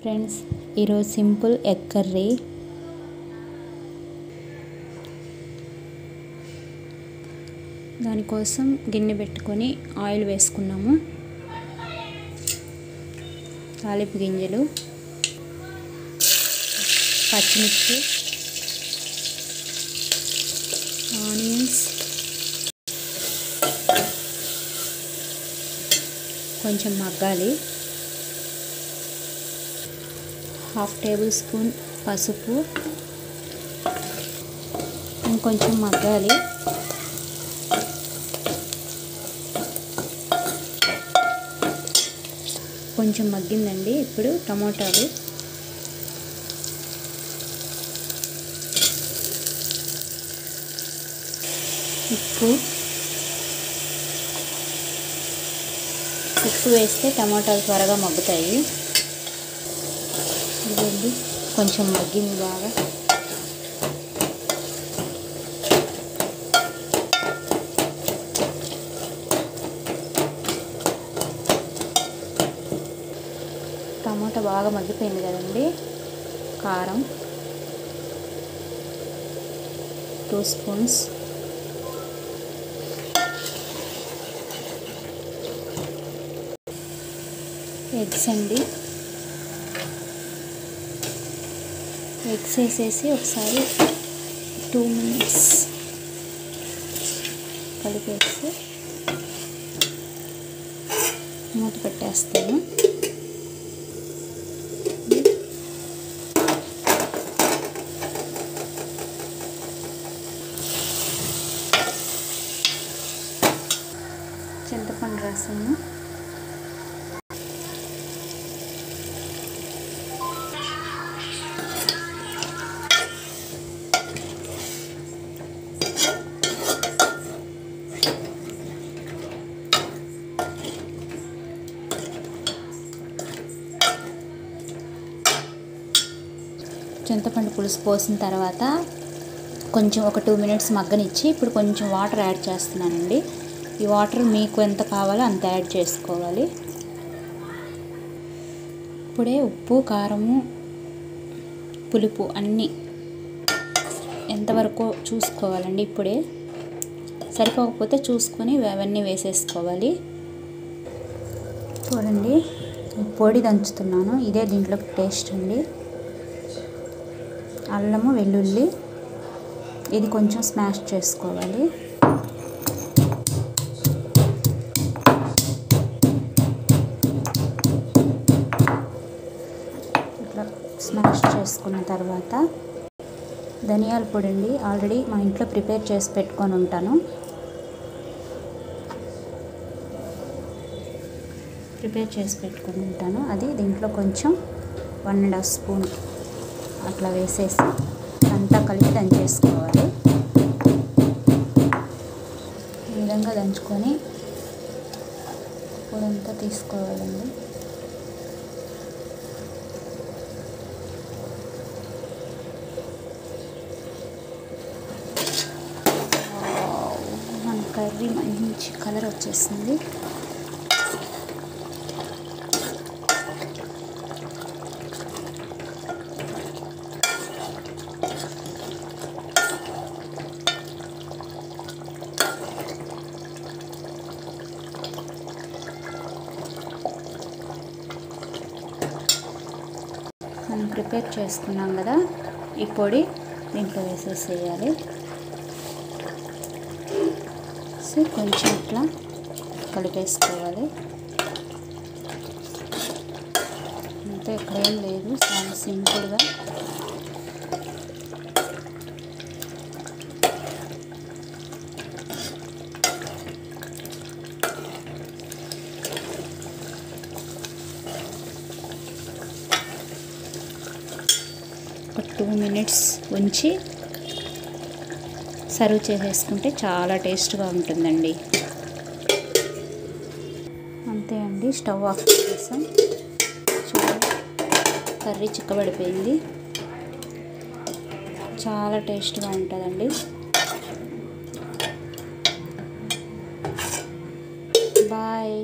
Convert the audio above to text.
Friends, ఈరోజు simple egg curry. దానికోసం గిన్నె పెట్టుకొని ఆయిల్ వేసుకున్నాము. తాలింపు గింజలు, పచ్చిమిర్చి, ఆనియన్స్, కొంచెం మగ్గాలి. 1/2 టేబుల్ స్పూన్ పసుపు, ఇంకొంచెం మగ్గాలి. కొంచెం మగ్గిందండి. ఇప్పుడు టమోటాలు, ఉప్పు వేస్తే టమాటాలు త్వరగా మగ్గుతాయి. ఇదండి, కొంచెం మగ్గింది బాగా. టమాటా బాగా మగ్గిపోయింది కదండి. కారం 2 స్పూన్స్, ఎగ్స్ అండి. ఎగ్స్ వేసేసి ఒకసారి 2 మినిట్స్ కలిపేసి మూత పెట్టేస్తాను. చింతపండు రసము, చింతపండు పులుసు పోసిన తర్వాత కొంచెం ఒక 2 మినిట్స్ మగ్గనిచ్చి ఇప్పుడు కొంచెం వాటర్ యాడ్ చేస్తున్నానండి. ఈ వాటర్ మీకు ఎంత కావాలో అంత యాడ్ చేసుకోవాలి. ఇప్పుడే ఉప్పు, కారము, పులుపు అన్నీ ఎంతవరకు చూసుకోవాలండి. ఇప్పుడే సరిపోకపోతే చూసుకొని అవన్నీ వేసేసుకోవాలి. చూడండి, పొడి దంచుతున్నాను. ఇదే దీంట్లో టేస్ట్ అండి. అల్లము, వెల్లుల్లి ఇది కొంచెం స్మాష్ చేసుకోవాలి. ఇట్లా స్మాష్ చేసుకున్న తర్వాత ధనియాల పొడి అండి. ఆల్రెడీ మా ఇంట్లో ప్రిపేర్ చేసి పెట్టుకొని ఉంటాను. అది దీంట్లో కొంచెం 1.5 స్పూన్ అట్లా వేసేసి అంతా కలిపి దంచేసుకోవాలి. ఈ విధంగా దంచుకొని పొడంతా తీసుకోవాలండి. మన కర్రీ మంచి కలర్ వచ్చేసింది. మనం ప్రిపేర్ చేసుకున్నాం కదా, ఈ పొడి దీంట్లో వేసేసేయాలి. కొంచెం ఇట్లా కలిపేసుకోవాలి. అంతే, ఇక్కడ ఏం లేదు, చాలా సింపుల్గా. ఒక 2 మినిట్స్ ఉంచి సర్వ్ చేసేసుకుంటే చాలా టేస్ట్గా ఉంటుందండి. అంతే అండి, స్టవ్ ఆఫ్ చేసేసాం. చూడండి, కర్రీ చిక్కబడిపోయింది. చాలా టేస్ట్గా ఉంటుందండి. బాయ్.